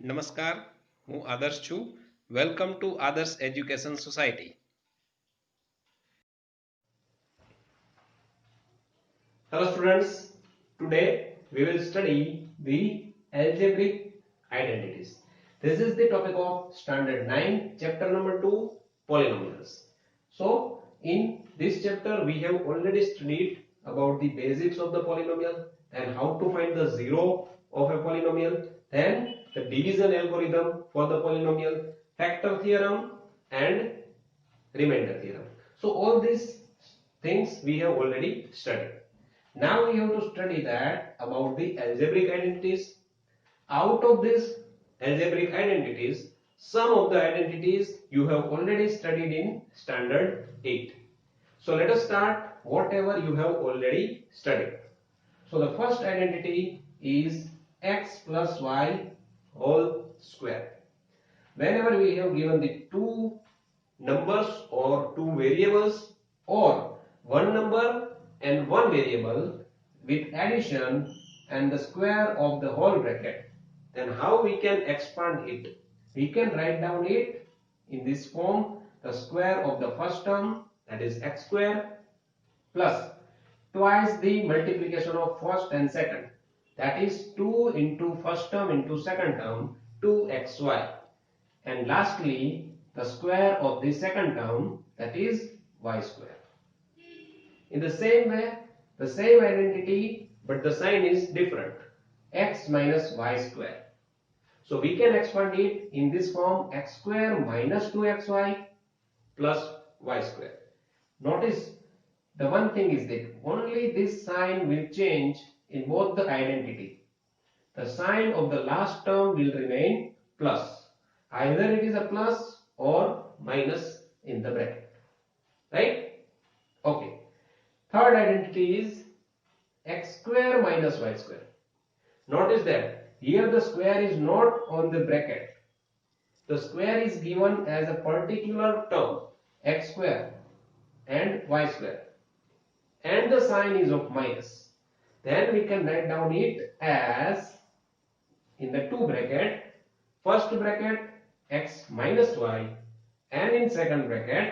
નમસ્કાર, હું આદર્શ છું. વેલકમ ટુ આદર્શ education society. Hello students, today we will study the algebraic identities. This is the topic of standard 9, chapter number 2, polynomials. So, in this chapter we have already studied about the basics of the polynomial and how to find the zero of a polynomial, then the division algorithm for the polynomial, factor theorem and remainder theorem. So all these things we have already studied. Now we have to study that about the algebraic identities. Out of these algebraic identities, some of the identities you have already studied in standard 8. So let us start whatever you have already studied. So the first identity is x plus y whole square. Whenever we have given the two numbers or two variables or one number and one variable with addition and the square of the whole bracket, then how we can expand it? We can write down it in this form: the square of the first term, that is x square, plus twice the multiplication of first and second, that is 2 into first term into second term, 2xy, and lastly the square of the second term, that is y square. In the same way, the same identity but the sign is different: x minus y square. So we can expand it in this form: x square minus 2xy plus y square. Notice the one thing is that only this sign will change in both the identity. The sign of the last term will remain plus. Either it is a plus or minus in the bracket. Right? Okay. Third identity is x square minus y square. Notice that here the square is not on the bracket. The square is given as a particular term, x square and y square, and the sign is of minus. Then we can write down it as, in the two bracket, first bracket x minus y and in second bracket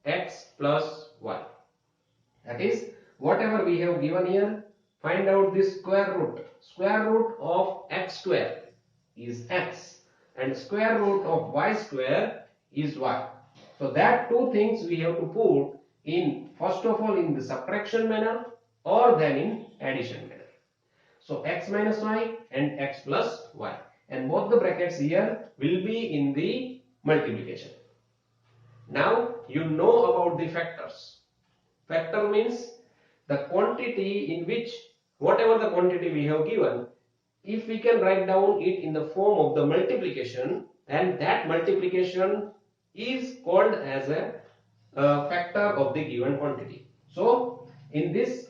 x plus y. That is, whatever we have given here, find out the square root. Square root of x square is x and square root of y square is y. So that two things we have to put in, first of all in the subtraction manner or then in addition manner. So x minus y and x plus y, and both the brackets here will be in the multiplication. Now you know about the factors. Factor means the quantity in which, whatever the quantity we have given, if we can write down it in the form of the multiplication, then that multiplication is called as a factor of the given quantity. So in this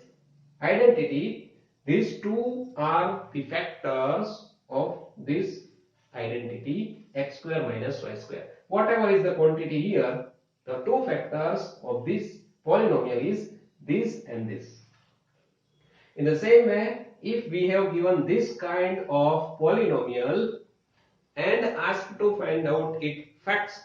identity, these two are the factors of this identity, x square minus y square. Whatever is the quantity here, the two factors of this polynomial is this and this. In the same way, if we have given this kind of polynomial and asked to find out its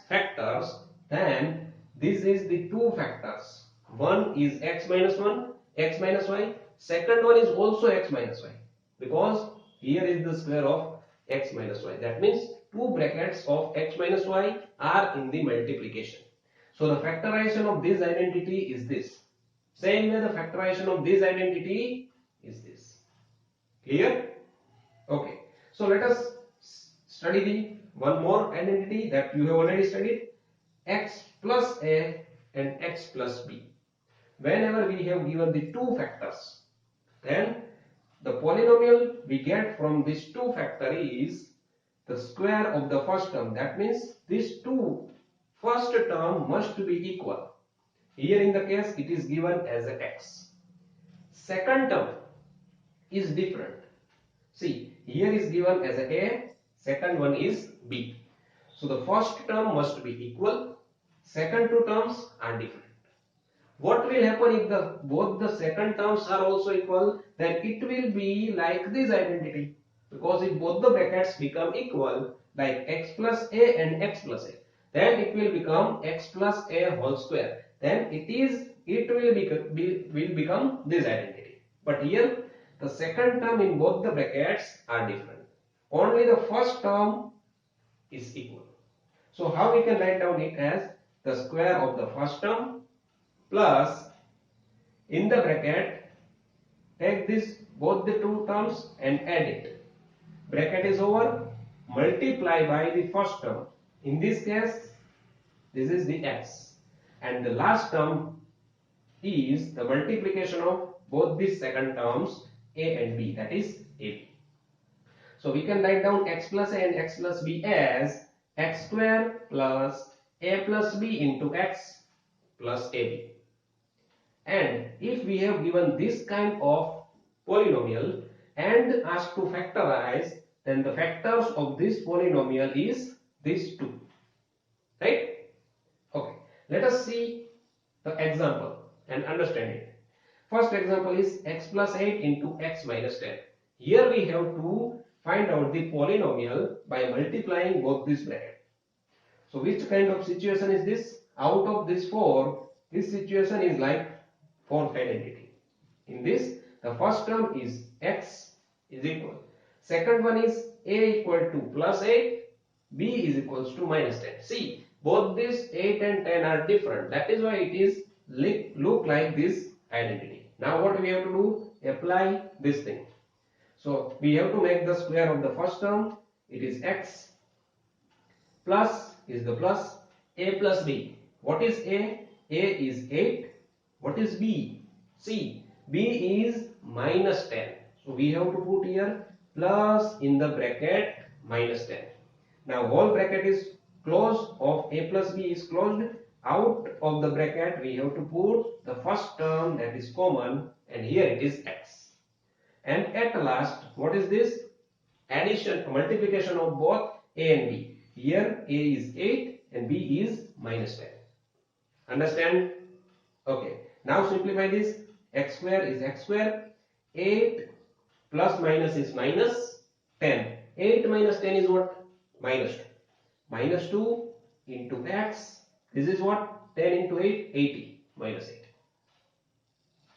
factors, then this is the two factors. One is x minus 1, x minus y. Second one is also x minus y, because here is the square of x minus y. That means two brackets of x minus y are in the multiplication. So the factorization of this identity is this. Same way the factorization of this identity is this. Clear? Okay. So let us study the one more identity that you have already studied: x plus a and x plus b. Whenever we have given the two factors, then the polynomial we get from this two factor is the square of the first term. That means these two first term must be equal. Here in the case it is given as a x. Second term is different. See, here is given as a, second one is b. So the first term must be equal, second two terms are different. What will happen if both the second terms are also equal? Then it will be like this identity. because if both the brackets become equal, like x plus a and x plus a, then it will become x plus a whole square. Then it will become this identity. But here the second term in both the brackets are different. Only the first term is equal. So how we can write down it as the square of the first term plus, in the bracket, take this both the two terms and add it. Bracket is over, multiply by the first term. In this case, this is the x, and the last term is the multiplication of both the second terms a and b, that is ab. So we can write down x plus a and x plus b as x square plus a plus b into x plus ab. And if we have given this kind of polynomial and asked to factorize, then the factors of this polynomial is these two, right? Okay, let us see the example and understand it. First example is x plus 8 into x minus 10. Here we have to find out the polynomial by multiplying both this bracket. So which kind of situation is this? Out of this four, this situation is like fourth identity. In this, the first term is x is equal. Second one is a equal to plus 8, b is equals to minus 10. See, both these 8 and 10 are different. That is why it is look like this identity. Now what we have to do? Apply this thing. So we have to make the square of the first term. It is x plus is the plus a plus b. What is a? A is 8. What is b? See, b is minus 10. So we have to put here plus in the bracket minus 10. Now whole bracket is closed, of a plus b is closed. Out of the bracket we have to put the first term, that is common, and here it is x. And at last, what is this? Addition, multiplication of both a and b. Here a is 8 and b is minus 10. Understand? Okay. Now simplify this. X square is x square. 8 plus minus is minus 10. 8 minus 10 is what? Minus 2. Minus 2 into x. This is what? 10 into 8, 80. Minus 8.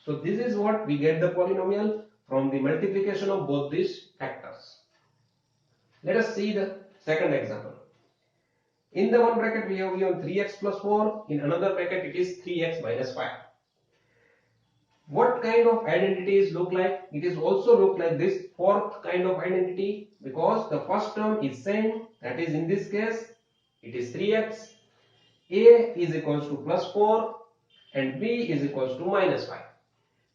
So this is what we get the polynomial from the multiplication of both these factors. Let us see the second example. In the one bracket we have given 3x plus 4. In another bracket it is 3x minus 5. What kind of identities look like? It is also look like this fourth kind of identity, because the first term is same, that is in this case it is 3x, a is equals to plus 4 and b is equals to minus 5.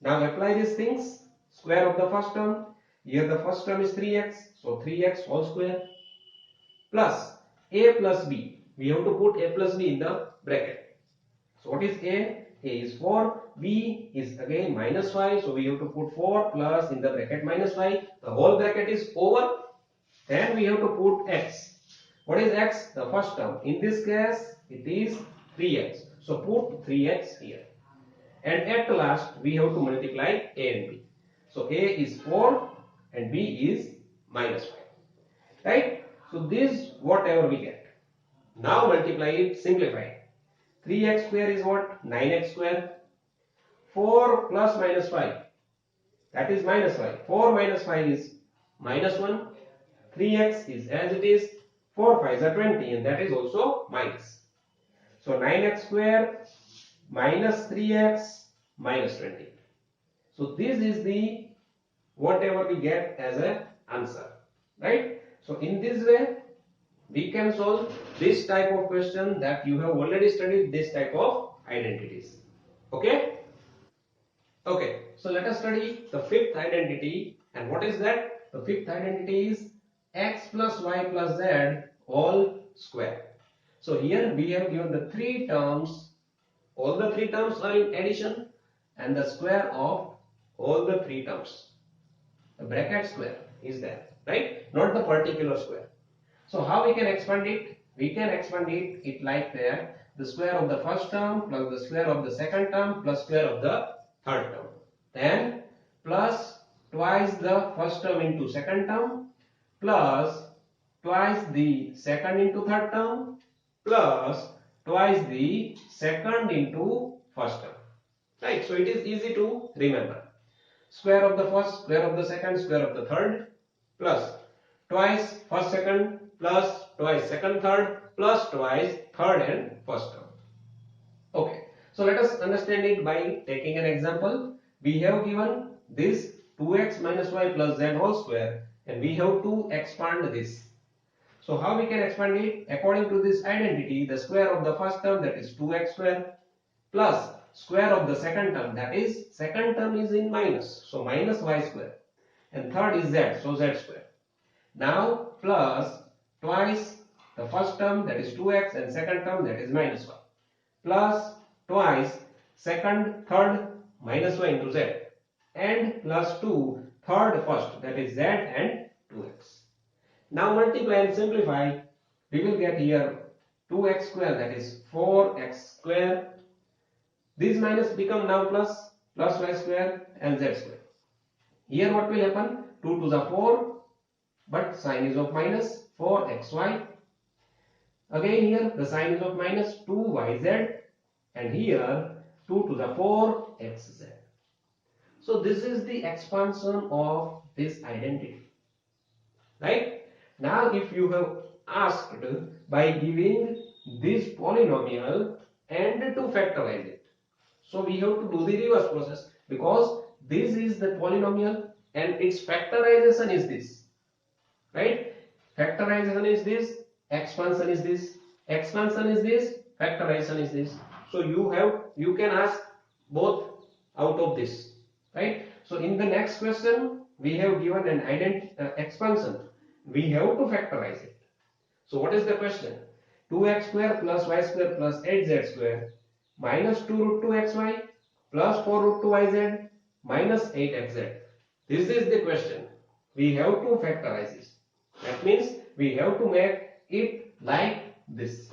Now apply these things. Square of the first term, here the first term is 3x, so 3x whole square plus a plus b. We have to put a plus b in the bracket. So what is a? A is 4, b is again minus 5, so we have to put 4 plus in the bracket minus 5. The whole bracket is over. Then we have to put x. What is x? The first term. In this case it is 3x, so put 3x here. And at last we have to multiply a and b. So a is 4 and b is minus 5. Right? So this whatever we get. Now multiply it, simplify it. 3x square is what? 9x square. 4 plus minus 5, that is minus 5. 4 minus 5 is minus 1. 3x is as it is. 4 5s are 20, and that is also minus. So 9x square minus 3x minus 20. So this is the whatever we get as an answer, right? So in this way we can solve this type of question that you have already studied, this type of identities. Okay? Okay, so let us study the fifth identity. And what is that? The fifth identity is x plus y plus z all square. So here we have given the three terms. All the three terms are in addition and the square of all the three terms. The bracket square is there, right? Not the particular square. So how we can expand it? We can expand it like that. The square of the first term plus the square of the second term plus square of the third term. Then plus twice the first term into second term plus twice the second into third term plus twice the second into first term. Right? So it is easy to remember. Square of the first, square of the second, square of the third plus twice first second plus twice second third plus twice third and first term. Okay, so let us understand it by taking an example. We have given this 2x minus y plus z whole square and we have to expand this. So how we can expand it? According to this identity, the square of the first term, that is 2x square, plus square of the second term, that is second term is in minus, so minus y square, and third is z, so z square. Now plus twice the first term, that is 2x, and second term, that is minus y, plus twice second third minus y into z, and plus 2 third first, that is z and 2x. Now multiply and simplify, we will get here 2x square, that is 4x square. These minus become now plus, plus y square and z square. Here what will happen? 2 to the 4, but sign is of minus, 4xy. Again here the sign is of minus, 2yz, and here 2 to the 4xz. So this is the expansion of this identity. Right? Now if you have asked by giving this polynomial and to factorize it, so we have to do the reverse process, because this is the polynomial and its factorization is this. Right? Factorization is this, expansion is this, expansion is this, factorization is this. So you can ask both out of this. Right? So in the next question we have given an expansion. We have to factorize it. So what is the question? 2x square plus y square plus 8z square minus 2 root 2xy plus 4 root 2yz minus 8xz. This is the question. We have to factorize this. That means we have to make it like this.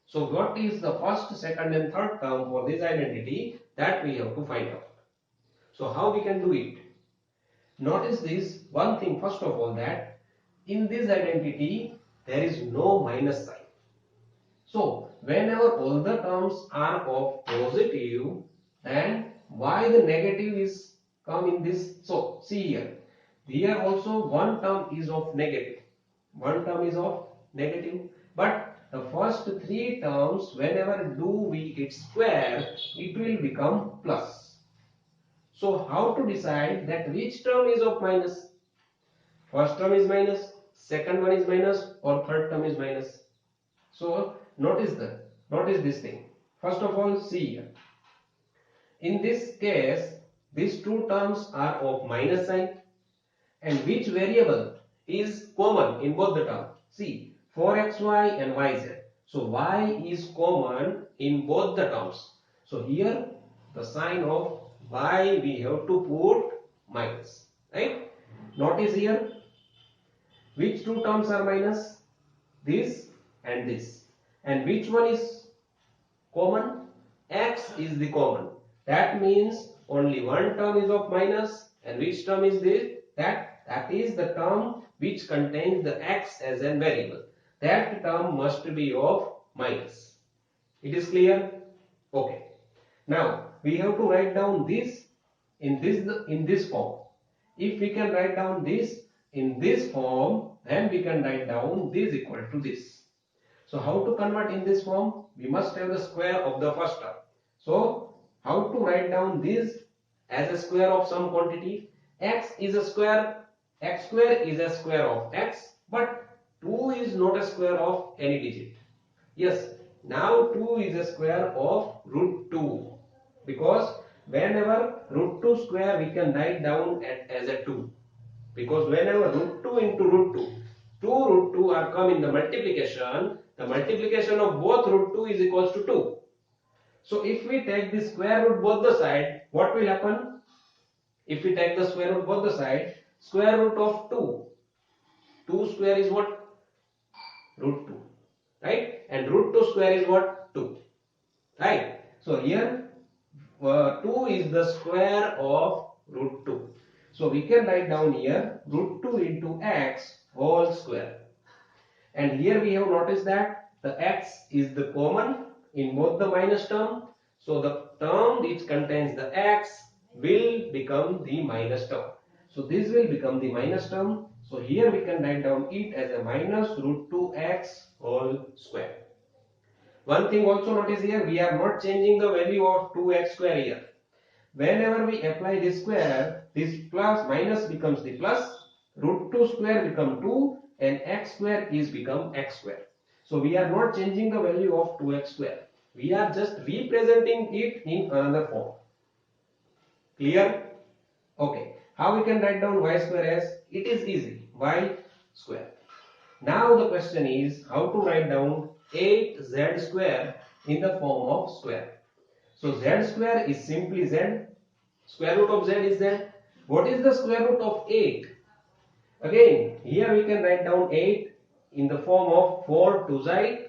So what is the first, second and third term for this identity, that we have to find out. So how we can do it? Notice this one thing first of all, that in this identity there is no minus sign. So whenever all the terms are of positive, then why the negative is come in this? So see here also one term is of negative, one term is of negative, but the first three terms, whenever do we its square, it will become plus. So how to decide that which term is of minus? First term is minus, second one is minus, or third term is minus. So notice this thing. First of all, see here. In this case, these two terms are of minus sign, and which variable is common in both the terms? See, 4xy and yz. So y is common in both the terms. So here the sign of y we have to put minus. Right? Notice here, which two terms are minus? This and this. And which one is common? X is the common. That means only one term is of minus, and which term is this? That is the term which contains the x as a variable. That term must be of minus. It is clear? Okay. Now we have to write down this in this form. If we can write down this in this form, then we can write down this equal to this. So how to convert in this form? We must have the square of the first term. So how to write down this as a square of some quantity? X is a square, x square is a square of x, but 2 is not a square of any digit. Yes, now 2 is a square of root 2, because whenever root 2 square we can write down as a 2, because whenever root 2 into root 2, 2 root 2 are come in the multiplication, the multiplication of both root 2 is equals to 2. So if we take the square root both the side, what will happen? If we take the square root both the side, square root of 2, 2 square is what? Root 2, right? And root 2 square is what? 2, right? So here 2 is the square of root 2. So we can write down here root 2 into x whole square. And here we have noticed that the x is the common in both the minus term. So the term which contains the x will become the minus term. So this will become the minus term. So here we can write down it as a minus root 2x whole square. One thing also notice here, we are not changing the value of 2x square here. Whenever we apply this square, this plus minus becomes the plus, root 2 square become 2 and x square is become x square. So we are not changing the value of 2x square. We are just representing it in another form. Clear? Okay. How we can write down y square as? It is easy. Y square. Now the question is how to write down 8z square in the form of square. So z square is simply z. Square root of z is z. What is the square root of 8? Again, here we can write down 8 in the form of 4 to z.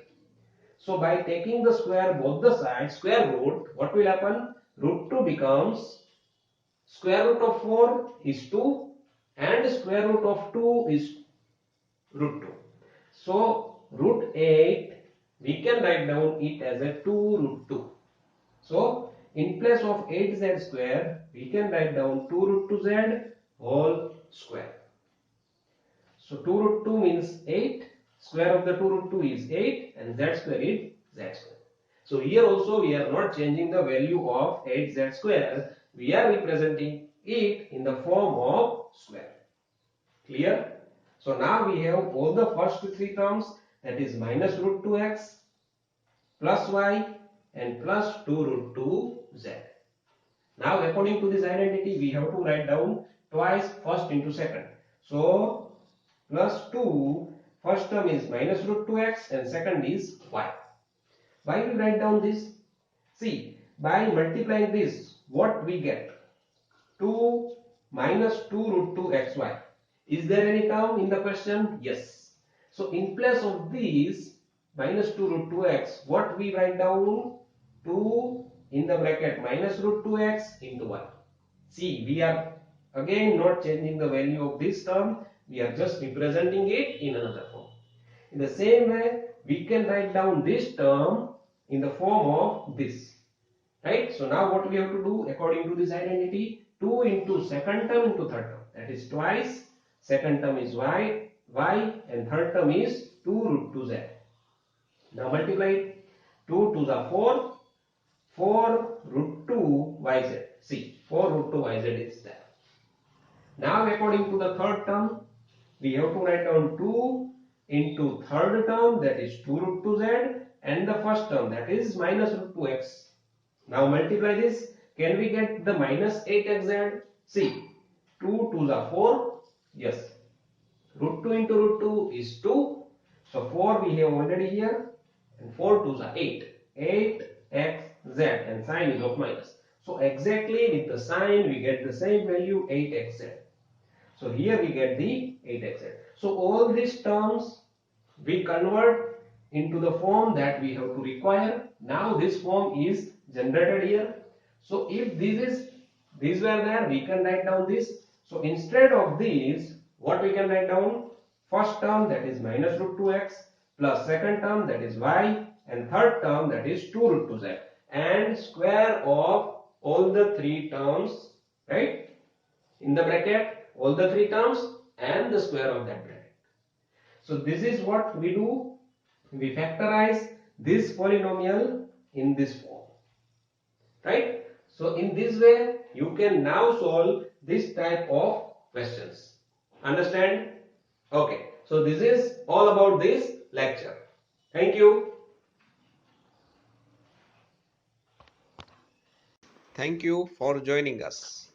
So by taking the square both the sides, square root, what will happen? Root 2 becomes square root of 4 is 2 and square root of 2 is root 2. So root 8 we can write down it as a 2 root 2. So in place of 8z square we can write down 2 root 2z whole square. So 2 root 2 means 8, square of the 2 root 2 is 8 and z square is z square. So here also we are not changing the value of 8z square, we are representing it in the form of square. Clear? So now we have all the first three terms, that is minus root 2x plus y and plus 2 root 2z. Now according to this identity we have to write down twice first into second. So plus 2, first term is minus root 2x and second is y. Why we write down this? See, by multiplying this what we get? 2 minus 2 root 2 xy. Is there any term in the question? Yes. So in place of these minus 2 root 2x, what we write down? 2 in the bracket minus root 2x into y. See, we are again not changing the value of this term, we are just representing it in another form. In the same way, we can write down this term in the form of this. Right? So now what we have to do according to this identity? 2 into second term into third term. That is twice. Second term is y, and third term is 2 root 2z. Now multiply it. 2 to the 4. 4 root 2 yz. See, 4 root 2 yz is there. Now according to the third term, we have to write down 2 into third term, that is 2 root 2z, and the first term, that is minus root 2x. Now multiply this. Can we get the minus 8xz? See, 2 to the 4. Yes. Root 2 into root 2 is 2. So 4 we have already here. And 4 to the 8. 8xz and sign is of minus. So exactly with the sign we get the same value 8xz. So here we get the 8xz. So all these terms we convert into the form that we have to require. Now this form is generated here. So if these were there, we can write down this. So instead of these, what we can write down? First term, that is minus root 2x, plus second term, that is y, and third term, that is 2 root 2z, and square of all the three terms, right? In the bracket, all the three terms and the square of that bracket. So this is what we do. We factorize this polynomial in this form, right? So in this way you can now solve this type of questions. Understand? Okay, so this is all about this lecture. Thank you. Thank you for joining us.